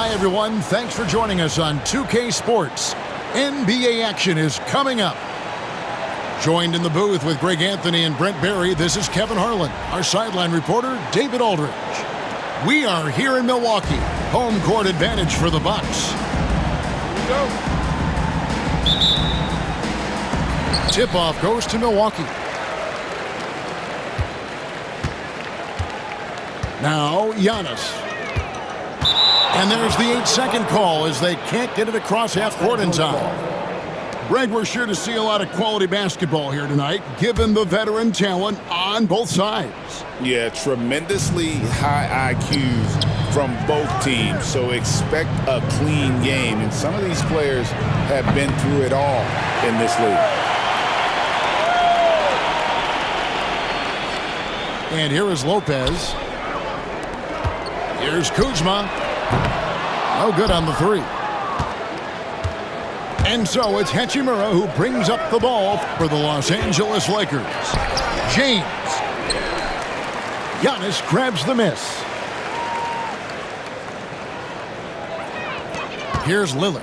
Hi, everyone. Thanks for joining us on 2K Sports. NBA action is coming up. Joined in the booth with Greg Anthony and Brent Barry, this is Kevin Harlan. Our sideline reporter, David Aldridge. We are here in Milwaukee. Home court advantage for the Bucks. Here we go. Tip-off goes to Milwaukee. Now, Giannis. And there's the 8-second call as they can't get it across half court in time. Greg, we're sure to see a lot of quality basketball here tonight, given the veteran talent on both sides. Yeah, tremendously high IQs from both teams, so expect a clean game. And some of these players have been through it all in this league. And here is Lopez. Here's Kuzma. No good on the three. And so it's Hachimura who brings up the ball for the Los Angeles Lakers. James. Giannis grabs the miss. Here's Lillard.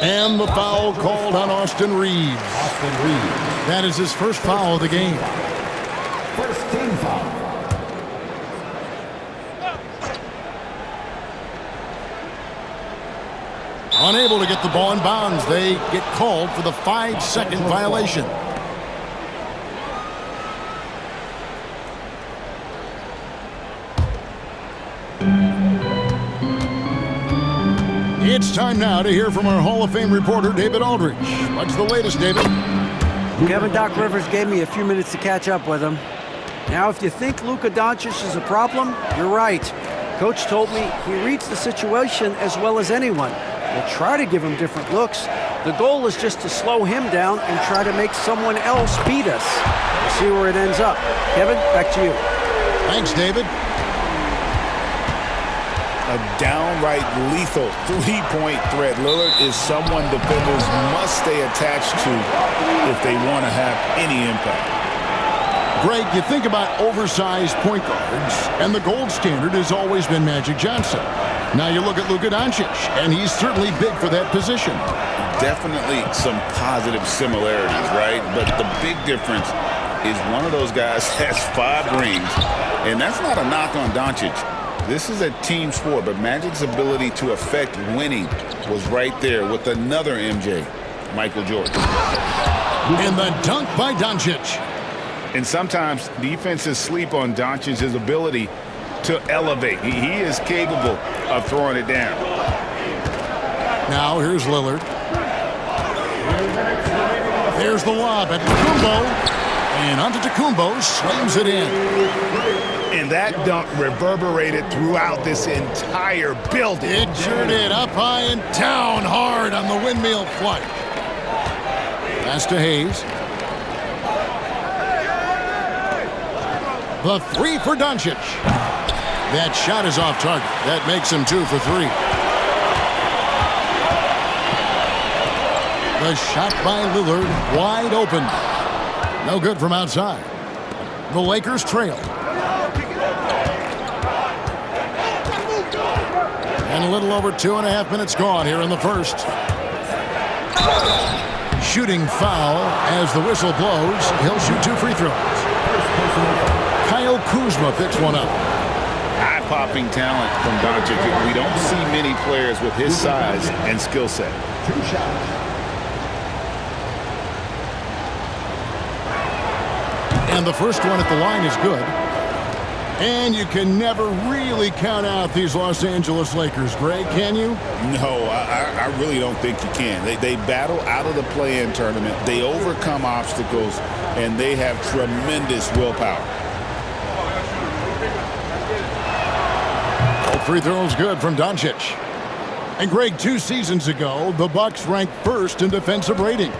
And the foul called on Austin Reeves. That is his first foul of the game. First team foul. Unable to get the ball in bounds, they get called for the 5-second violation. It's time now to hear from our Hall of Fame reporter, David Aldridge. What's the latest, David? Kevin Doc Rivers gave me a few minutes to catch up with him. Now, if you think Luka Doncic is a problem, you're right. Coach told me he reads the situation as well as anyone. We'll try to give him different looks. The goal is just to slow him down and try to make someone else beat us. We'll see where it ends up. Kevin, back to you. Thanks, David. A downright lethal three-point threat. Lillard is someone defenders must stay attached to if they want to have any impact. Greg, you think about oversized point guards, and the gold standard has always been Magic Johnson. Now you look at Luka Doncic, and he's certainly big for that position. Definitely some positive similarities, right? But the big difference is one of those guys has 5 rings, and that's not a knock on Doncic. This is a team sport, but Magic's ability to affect winning was right there with another MJ, Michael Jordan. And the dunk by Doncic. And sometimes defenses sleep on Doncic's ability to elevate. He is capable of throwing it down. Now here's Lillard. There's the lob at Tokounmpo. And Antetokounmpo slams it in. And that dunk reverberated throughout this entire building. It sure did. Up high and down hard on the windmill flush. Pass to Hayes. The three for Doncic. That shot is off target. That makes him 2 for 3. The shot by Lillard, wide open. No good from outside. The Lakers trail. And a little over 2.5 minutes gone here in the first. Shooting foul as the whistle blows. He'll shoot 2 free throws. Kyle Kuzma picks one up. Eye-popping talent from Doncic. We don't see many players with his size and skill set. 2 shots. And the first one at the line is good. And you can never really count out these Los Angeles Lakers, Greg, can you? No, I really don't think you can. They battle out of the play-in tournament. They overcome obstacles, and they have tremendous willpower. Free throw's good from Doncic. And Greg, 2 seasons ago, the Bucks ranked first in defensive rating.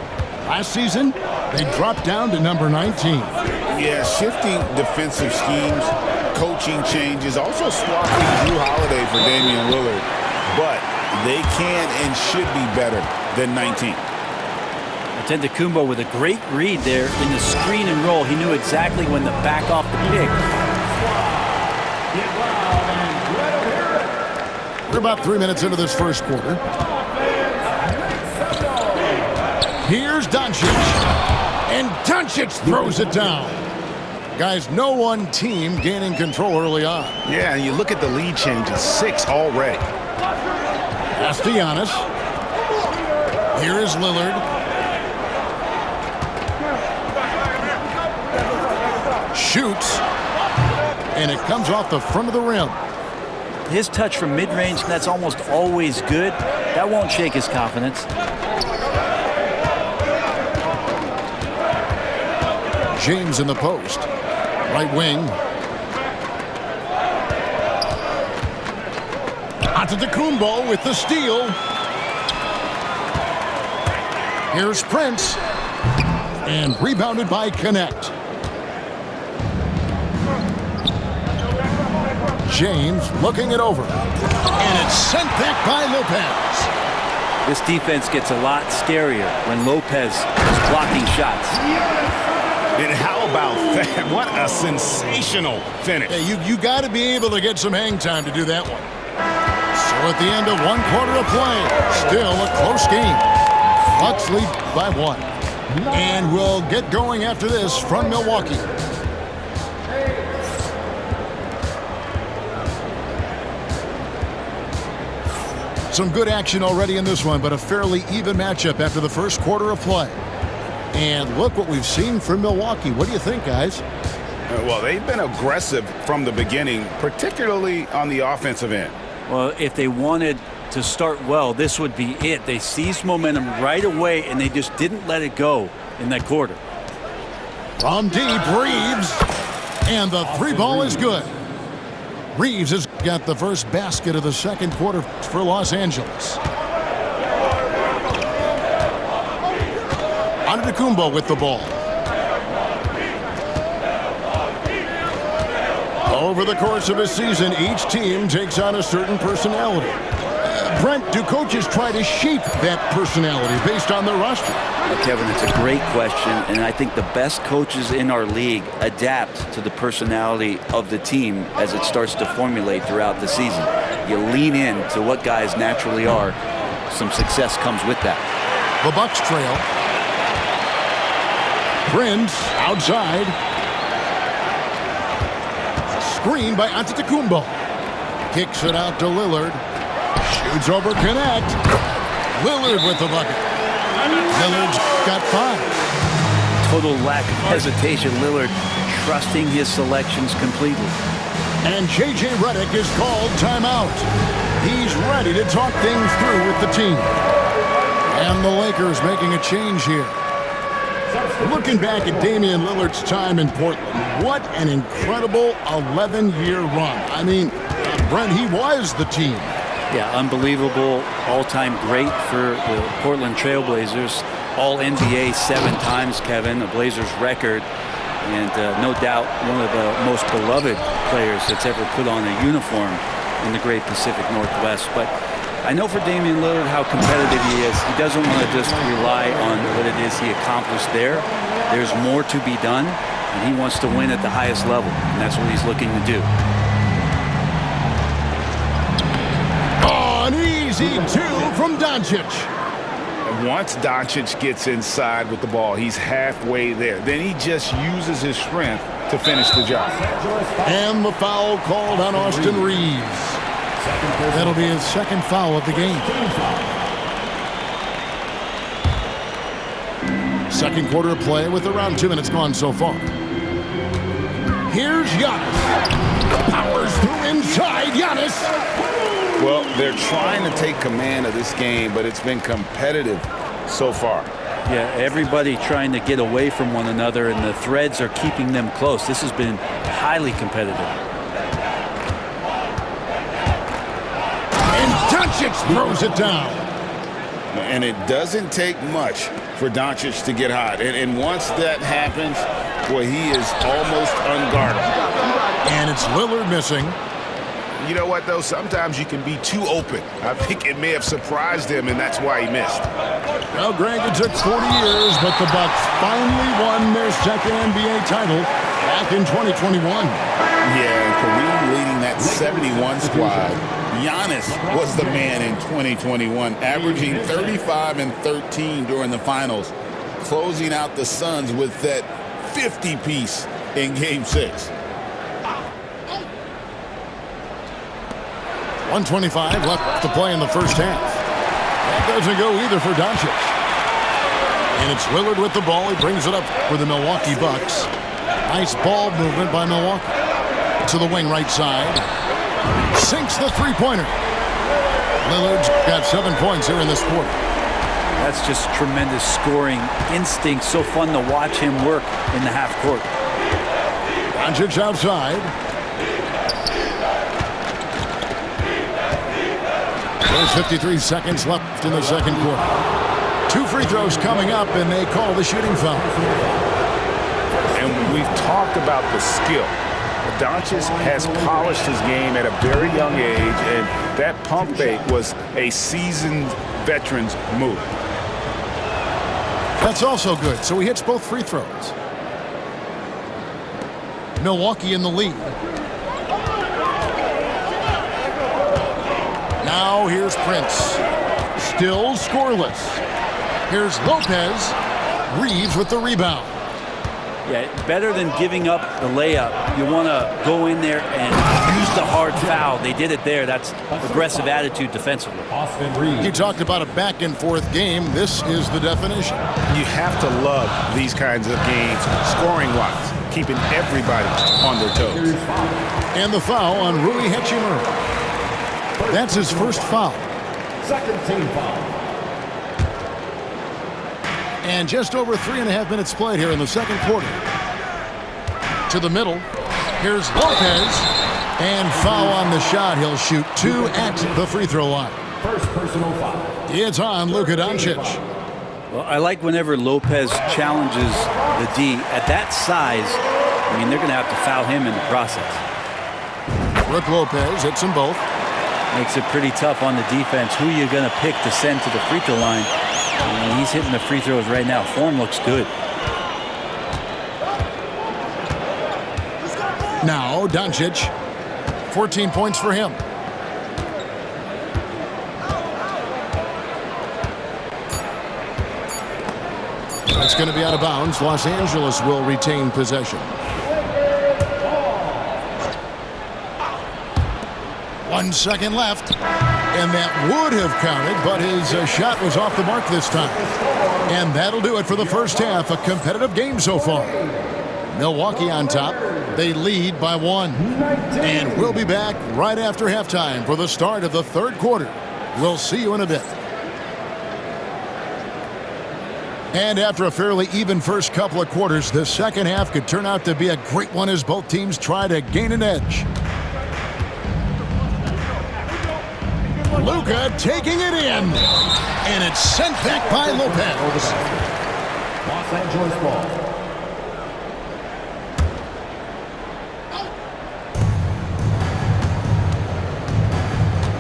Last season, they dropped down to number 19. Yeah, shifting defensive schemes, coaching changes, also swapping Jrue Holiday for Damian Lillard. But they can and should be better than 19. Antetokounmpo with a great read there in the screen and roll. He knew exactly when to back off the pick. We're about 3 minutes into this first quarter. Here's Doncic. And Doncic throws it down. Guys, no one team gaining control early on. Yeah, and you look at the lead changes, 6 already. Pass to Giannis. Here is Lillard. Shoots. And it comes off the front of the rim. His touch from mid-range, that's almost always good. That won't shake his confidence. James in the post. Right wing. Antetokounmpo with the steal. Here's Prince. And rebounded by Connect. James looking it over. And it's sent back by Lopez. This defense gets a lot scarier when Lopez is blocking shots. And how about that? What a sensational finish. Hey, you got to be able to get some hang time to do that one. So at the end of 1 quarter of play, still a close game. Bucks lead by 1. And we'll get going after this from Milwaukee. Some good action already in this one, but a fairly even matchup after the first quarter of play. And look what we've seen from Milwaukee. What do you think, guys? Well, they've been aggressive from the beginning, particularly on the offensive end. Well, if they wanted to start well, this would be it. They seized momentum right away, and they just didn't let it go in that quarter. From deep, Reeves. And the 3-ball is good. Reeves has got the first basket of the second quarter for Los Angeles. Antetokounmpo with the ball. Over the course of a season, each team takes on a certain personality. Brent, do coaches try to shape that personality based on their roster? Well, Kevin, it's a great question, and I think the best coaches in our league adapt to the personality of the team as it starts to formulate throughout the season. You lean in to what guys naturally are. Some success comes with that. The Bucks trail. Prince outside. Screen by Antetokounmpo. Kicks it out to Lillard. Shoots over Connect. Lillard with the bucket. Lillard's got 5. Total lack of hesitation. Lillard trusting his selections completely. And J.J. Redick is called timeout. He's ready to talk things through with the team. And the Lakers making a change here. Looking back at Damian Lillard's time in Portland, what an incredible 11-year run. I mean, Brent, he was the team. Yeah, unbelievable, all-time great for the Portland Trailblazers. All-NBA 7 times, Kevin, a Blazers record. And no doubt one of the most beloved players that's ever put on a uniform in the great Pacific Northwest. But I know for Damian Lillard how competitive he is. He doesn't want to just rely on what it is he accomplished there. There's more to be done, and he wants to win at the highest level, and that's what he's looking to do. Oh, an easy 2 from Doncic. Once Doncic gets inside with the ball, he's halfway there. Then he just uses his strength to finish the job. And the foul called on Austin Reeves. That'll be his second foul of the game. Second quarter of play with around 2 minutes gone so far. Here's Giannis. Powers through inside. Giannis. Well, they're trying to take command of this game, but it's been competitive so far. Yeah, everybody trying to get away from one another, and the threads are keeping them close. This has been highly competitive. And Doncic throws it down. And it doesn't take much for Doncic to get hot. And once that happens, boy, he is almost unguardable. And it's Lillard missing. You know what, though? Sometimes you can be too open. I think it may have surprised him, and that's why he missed. Well, Greg, it took 40 years, but the Bucks finally won their second NBA title back in 2021. Yeah, and Kareem leading that 71 squad. Giannis was the man in 2021, averaging 35 and 13 during the finals, closing out the Suns with that 50-piece in Game 6. 1:25 left to play in the first half. That doesn't go either for Doncic. And it's Lillard with the ball. He brings it up for the Milwaukee Bucks. Nice ball movement by Milwaukee. To the wing right side. Sinks the three-pointer. Lillard's got 7 points here in this quarter. That's just tremendous scoring instinct. So fun to watch him work in the half court. Doncic outside. There's 53 seconds left in the second quarter. 2 free throws coming up, and they call the shooting foul. And we've talked about the skill. Doncic has polished his game at a very young age, and that pump fake was a seasoned veteran's move. That's also good, so he hits both free throws. Milwaukee in the lead. Now here's Prince. Still scoreless. Here's Lopez. Reeves with the rebound. Yeah, better than giving up the layup. You want to go in there and use the hard foul. They did it there. That's aggressive attitude defensively. You talked about a back-and-forth game. This is the definition. You have to love these kinds of games, scoring-wise, keeping everybody on their toes. And the foul on ruihachimura. That's his first foul. Second team foul. And just over 3.5 minutes played here in the second quarter. To the middle. Here's Lopez. And foul on the shot. He'll shoot 2 at the free throw line. First personal foul. It's on Luka Doncic. Well, I like whenever Lopez challenges the D. At that size, I mean, they're going to have to foul him in the process. Brook Lopez hits them both. Makes it pretty tough on the defense. Who you going to pick to send to the free throw line? And he's hitting the free throws right now. Form looks good. Now Doncic. 14 points for him. That's going to be out of bounds. Los Angeles will retain possession. 1 second left. And that would have counted, but his shot was off the mark this time. And that'll do it for the first half. A competitive game so far. Milwaukee on top. They lead by 1. And we'll be back right after halftime for the start of the third quarter. We'll see you in a bit. And after a fairly even first couple of quarters, the second half could turn out to be a great one as both teams try to gain an edge. Luka taking it in. And it's sent back by Lopez. Los Angeles ball.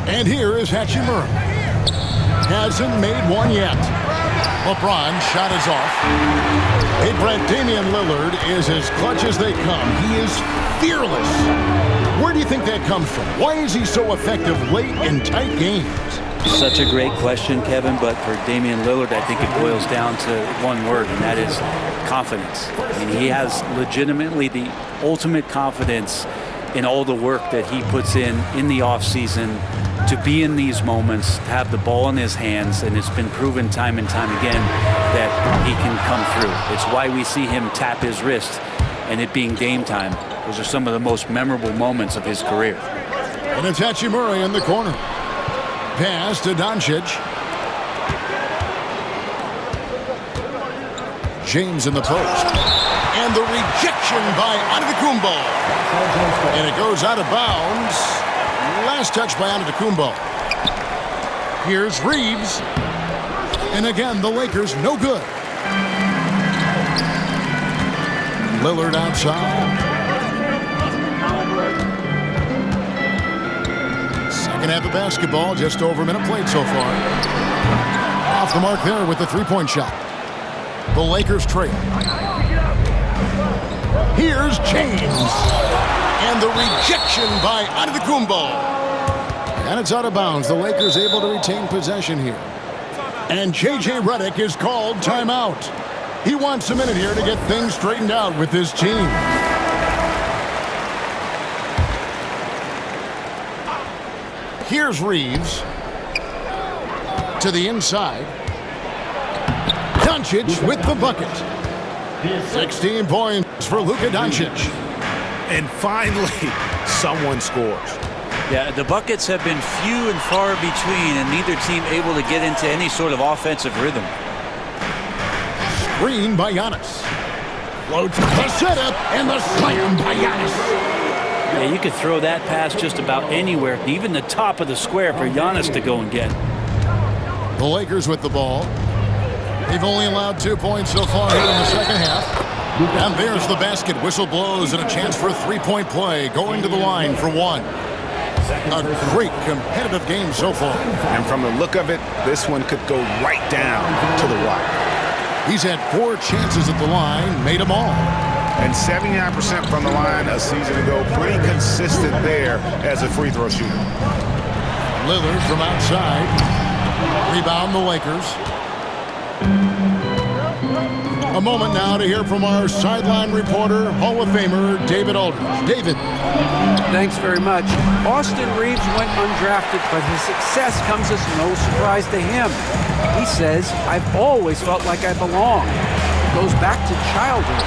And here is Hachimura. Hasn't made one yet. LeBron shot is off. Hey, Brent, Damianlillard is as clutch as they come. He is fearless. Where do you think that comes from? Why is he so effective late in tight games? Such a great question, Kevin, but for Damianlillard, I think it boils down to one word, and that is confidence. I mean, he has legitimately the ultimate confidence in all the work that he puts in the offseason to be in these moments, to have the ball in his hands, and it's been proven time and time again that he can come through. It's why we see him tap his wrist and it being game time. Those are some of the most memorable moments of his career. And it's Hachimura in the corner. Pass to Doncic. James in the post. And the rejection by Antetokounmpo. And it goes out of bounds. Last touch by Antetokounmpo. Here's Reeves. And again, the Lakers no good. Lillard outside. second half of basketball, just over a minute played so far. Off the mark there with the three-point shot. The Lakers trail. Here's James. And the rejection by Antetokounmpo. And it's out of bounds. The Lakers able to retain possession here. And J.J. Redick is called timeout. He wants a minute here to get things straightened out with his team. Here's Reeves. To the inside. Doncic with the bucket. 16 points for Luka Doncic. And finally, someone scores. Yeah, the buckets have been few and far between, and neither team able to get into any sort of offensive rhythm. Screen by Giannis. Floats the setup and the slam by Giannis. Yeah, you could throw that pass just about anywhere, even the top of the square for Giannis to go and get. The Lakers with the ball. They've only allowed 2 points so far here in the second half. And there's the basket. Whistle blows and a chance for a three-point play. Going to the line for one. A great competitive game so far. And from the look of it, this one could go right down to the wire. He's had 4 chances at the line, made them all. And 79% from the line a season ago. Pretty consistent there as a free throw shooter. Lillard from outside. Rebound the Lakers. A moment now to hear from our sideline reporter, Hall of Famer David Aldridge. David. Thanks very much. Austin Reeves went undrafted, but his success comes as no surprise to him. He says, "I've always felt like I belong." It goes back to childhood.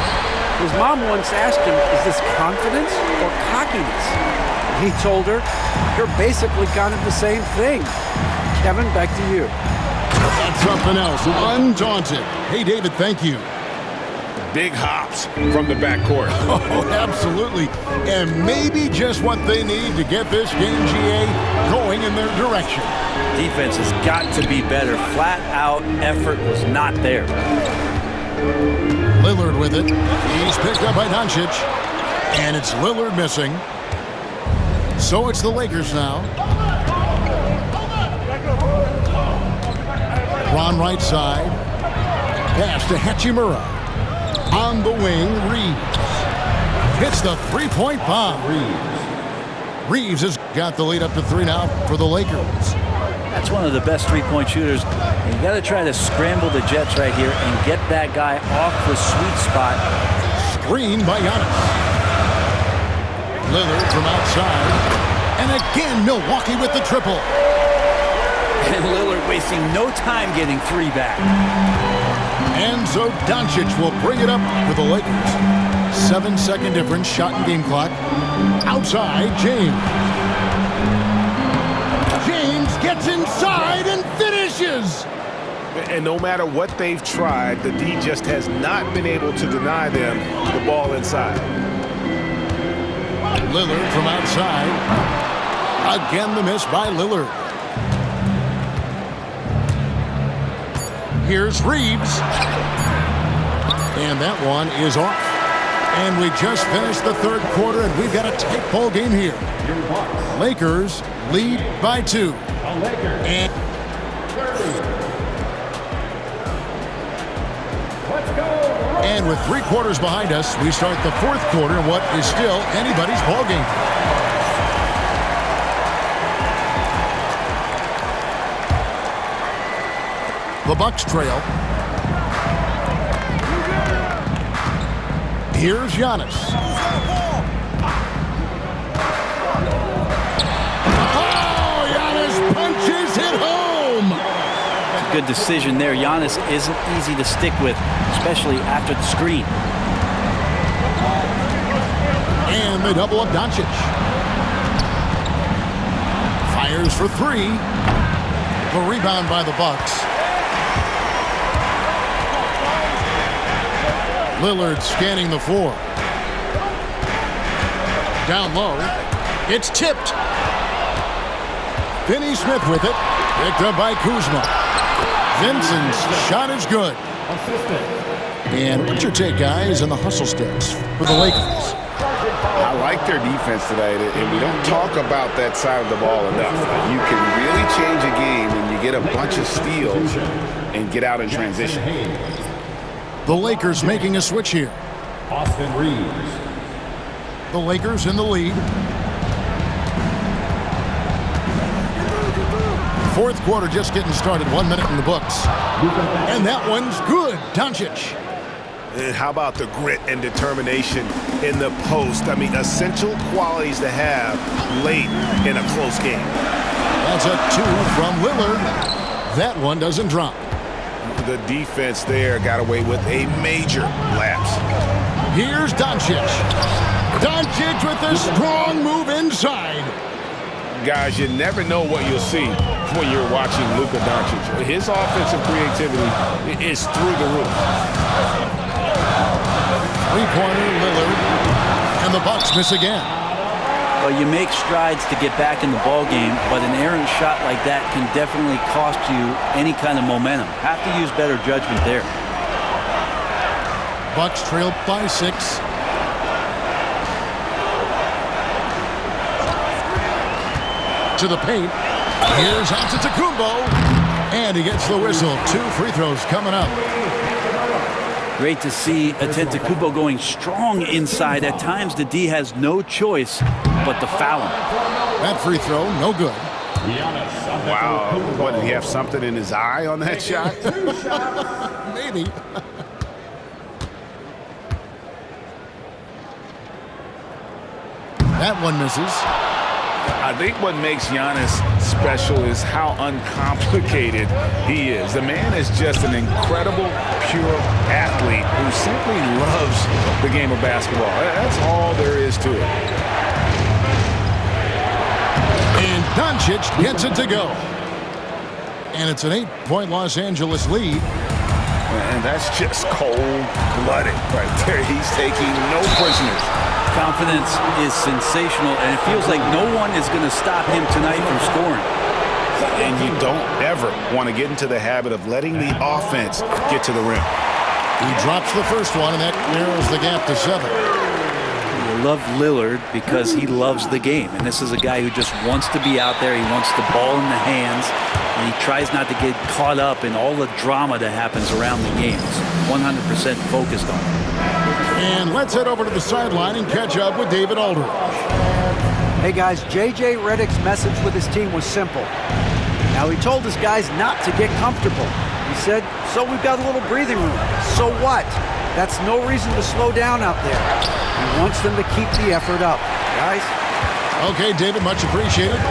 His mom once asked him, "Is this confidence or cockiness?" He told her, "You're basically kind of the same thing." Kevin, back to you. That's something else. Undaunted. Hey, David, thank you. Big hops from the backcourt. Oh, absolutely. And maybe just what they need to get this game, GA, going in their direction. Defense has got to be better. Flat out effort was not there. Lillard with it. He's picked up by Doncic. And it's Lillard missing. So it's the Lakers now. Ron right side. Pass to Hachimura. On the wing, Reeves. Hits the three-point bomb. Reeves has got the lead up to 3 now for the Lakers. That's one of the best three-point shooters. You got to try to scramble the Jets right here and get that guy off the sweet spot. Screen by Giannis. Lillard from outside. And again, Milwaukee with the triple. And Lillard wasting no time getting 3 back. And so Doncic will bring it up for the Lakers. 7-second difference, shot and game clock. Outside, James. James gets inside and finishes. And no matter what they've tried, the D just has not been able to deny them the ball inside. Lillard from outside. Again, the miss by Lillard. Here's Reeves. And that one is off. And we just finished the third quarter, and we've got a tight ball game here. Lakers lead by 2. And with 3 quarters behind us, we start the fourth quarter in what is still anybody's ball game. The Bucks trail. Here's Giannis. Oh, Giannis punches it home. Good decision there. Giannis isn't easy to stick with, especially after the screen. And they double up Doncic. Fires for 3. The rebound by the Bucks. Lillard scanning the floor. Down low. It's tipped. Finney Smith with it. Picked up by Kuzma. Vincent's shot is good. And what's your take, guys, on the hustle sticks for the Lakers? I like their defense tonight, and we don't talk about that side of the ball enough. You can really change a game when you get a bunch of steals and get out in transition. The Lakers making a switch here. Austin Reeves. The Lakers in the lead. Fourth quarter just getting started. 1 minute in the books. And that one's good. Doncic. And how about the grit and determination in the post? I mean, essential qualities to have late in a close game. That's a 2 from Lillard. That one doesn't drop. The defense there got away with a major lapse. Here's Doncic. Doncic with a strong move inside. Guys, you never know what you'll see when you're watching Luka Doncic. His offensive creativity is through the roof. Three-pointer, Lillard, and the Bucks miss again. Well, you make strides to get back in the ball game, but an errant shot like that can definitely cost you any kind of momentum. Have to use better judgment there. Bucks trail by 6. To the paint. Here's Antetokounmpo, and he gets the whistle. 2 free throws coming up. Great to see Antetokounmpo going strong inside. At times, the D has no choice but to foul him. That free throw, no good. Wow. What, did he have something in his eye on that shot? Maybe. That one misses. I think what makes Giannis special is how uncomplicated he is. The man is just an incredible, pure athlete who simply loves the game of basketball. That's all there is to it. And Doncic gets it to go. And it's an 8-point Los Angeles lead. And that's just cold-blooded right there. He's taking no prisoners. Confidence is sensational, and it feels like no one is going to stop him tonight from scoring. And you don't ever want to get into the habit of letting the offense get to the rim. He drops the first one, and that narrows the gap to 7. You love Lillard because he loves the game, and this is a guy who just wants to be out there. He wants the ball in the hands, and he tries not to get caught up in all the drama that happens around the games. 100% focused on it. And let's head over to the sideline and catch up with David Aldridge. Hey guys, J.J. Redick's message with his team was simple. Now he told his guys not to get comfortable. He said, so we've got a little breathing room. So what? That's no reason to slow down out there. He wants them to keep the effort up. Guys? Okay, David, much appreciated.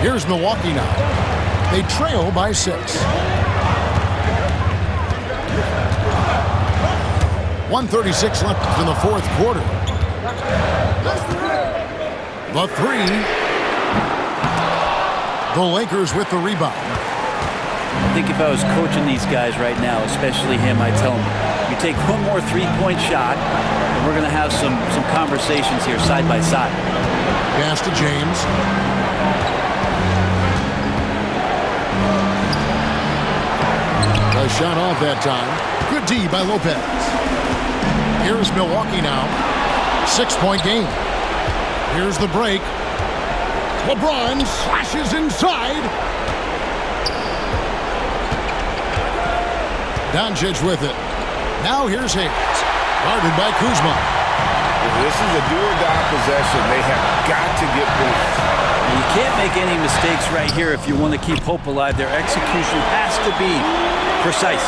Here's Milwaukee now. They trail by 6. 1:36 left in the fourth quarter. The 3. The Lakers with the rebound. I think if I was coaching these guys right now, especially him, I'd tell him, you take one more three-point shot, and we're going to have some conversations here side by side. Pass to James. A shot off that time. Good D by Lopez. Here's Milwaukee now. 6-point game. Here's the break. LeBron slashes inside. Doncic with it. Now here's Hayes. Guarded by Kuzma. This is a do-or-die possession. They have got to get points. You can't make any mistakes right here if you want to keep hope alive. Their execution has to be precise.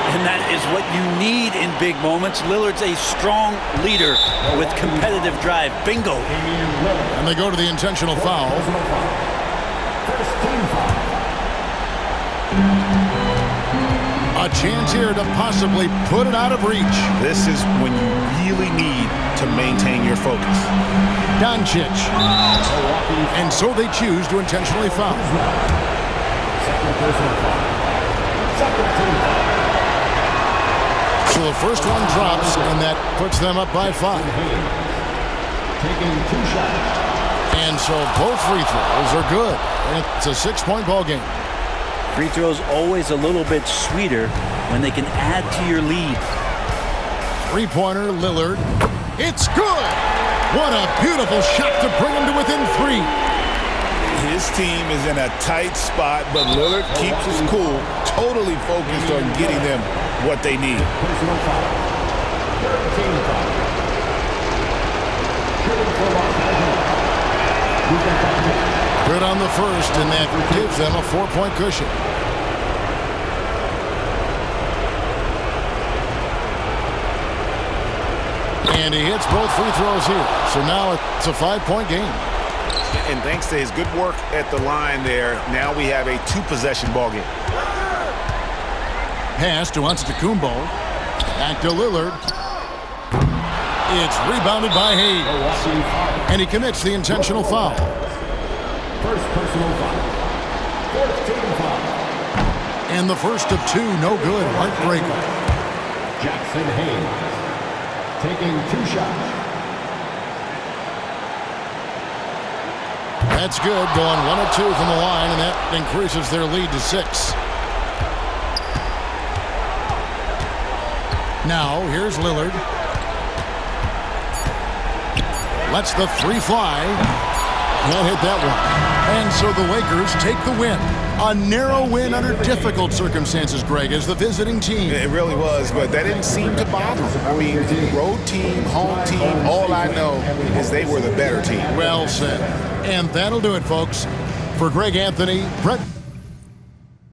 And that is what you need in big moments. Lillard's a strong leader with competitive drive. Bingo. And they go to the intentional foul. A chance here to possibly put it out of reach. This is when you really need to maintain your focus. Doncic. And so they choose to intentionally foul. So the first one drops, and that puts them up by 5. Taking 2 shots. And so both free throws are good. And it's a 6-point ball game. Free throws always a little bit sweeter when they can add to your lead. 3-pointer, Lillard. It's good. What a beautiful shot to bring him to within 3. His team is in a tight spot, but Lillard keeps his cool, totally focused on getting them what they need. Personal foul. Team foul. Shooting for Los Angeles. Luka Doncic. Good on the first, and that gives them a 4-point cushion. And he hits both free throws here. So now it's a 5-point game. And thanks to his good work at the line there, now we have a 2-possession ball game. Pass to Antetokounmpo. Back to Lillard. It's rebounded by Hayes. And he commits the intentional foul. First personal foul. Fourth team foul. And the first of 2, no good. Heartbreaker. Jackson Hayes taking 2 shots. That's good. Going 1 of 2 from the line, and that increases their lead to 6. Now, here's Lillard. Lets the 3 fly. Can't hit that one. And so the Lakers take the win. A narrow win under difficult circumstances, Greg, as the visiting team. It really was, but that didn't seem to bother them. I mean, road team, home team, all I know is they were the better team. Well said. And that'll do it, folks. For Greg Anthony, Brett